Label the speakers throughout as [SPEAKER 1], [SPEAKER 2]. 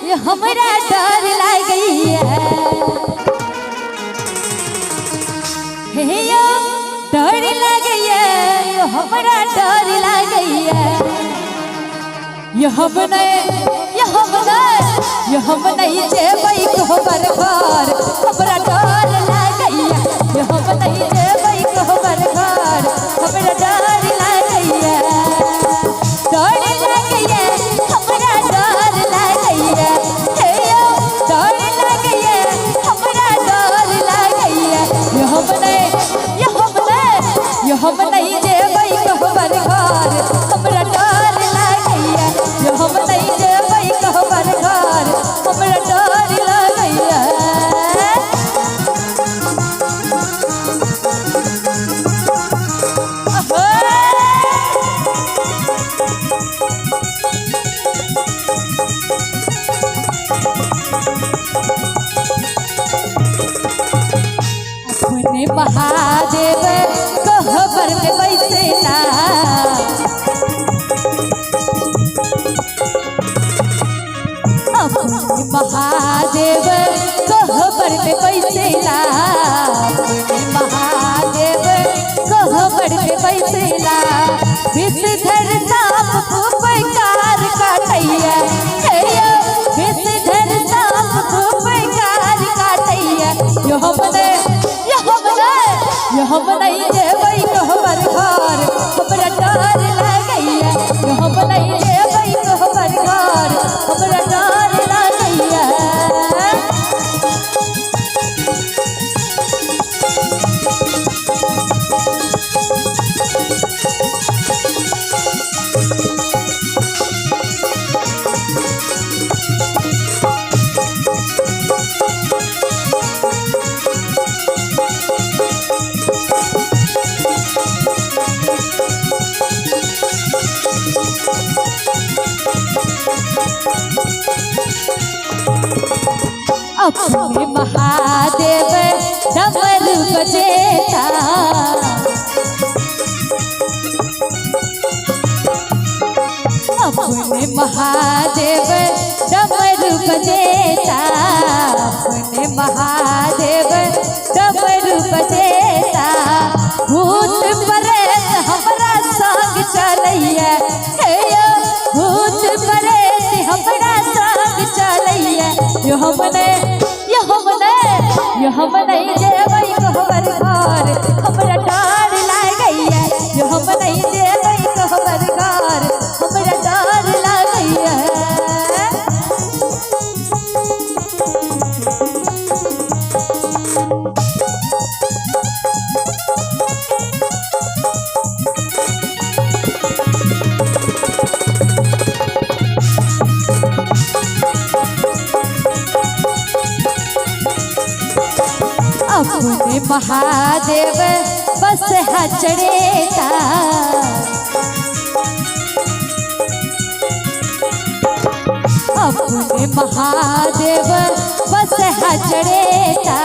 [SPEAKER 1] ये हमरा डर लागैया हे यो डर लागैया ये हमरा डर लागैया ये हम नहीं जेबै कहबर घर हमरा डर लागैया ये हम नहीं जेबै कहबर घर हमरा डर लागैया हमरा डर लागैया हे यो डर लागैया हमरा डर लागैया ये हम नहीं जेबै कहबर घर हमरा डर लागैया ये हम नहीं जेबै कहबर घर हमरा डर लागैया अपने महादेव कहबर में बैसेला अपने महादेव कहबर में बैसेला अपने महादेव कहबर में बैसेला विषधर साप फुफकार काटैया हे यो विषधर साप फुफकार काटैया यो हम नहीं जेबै कहबर घर हमरा डर लागैया यो हम नहीं जेबै कहबर घर हमरा डर लागैया अपने महादेव डमरू बजेता अपने महादेव डमरू बजेता अपने महादेव डमरू बजेता भूत प्रेत हमरा संग चलैया हे यो भूत प्रेत हमरा संग चलैया यो हम नहीं जेबै कहबर घर हमरा डर लागैया यो हम नहीं जेबै कहबर घर हमरा डर लागैया अपने महादेव बस चढ़ेता अपने महादेव बस चढ़ेता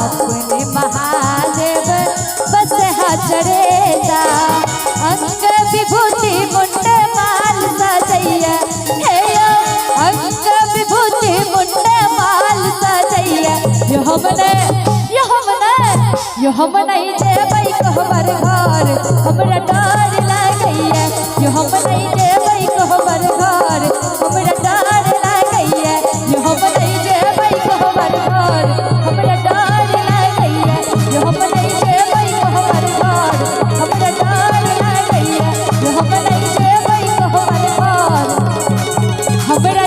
[SPEAKER 1] अपने महादेव बस चढ़ेता अंग विभूति मुंड माल सजैया हे यो अंग विभूति मुंड माल सजैया यो हम नहीं जेबै कहबर घर हमरा डर लागैया यो हम नहीं जेबै कहबर घर हमरा डर लागैया यो हम नहीं जेबै कहबर घर हमरा डर लागैया यो हम नहीं जेबै कहबर घर हमरा डर लागैया यो हम नहीं जेबै कहबर घर हमरा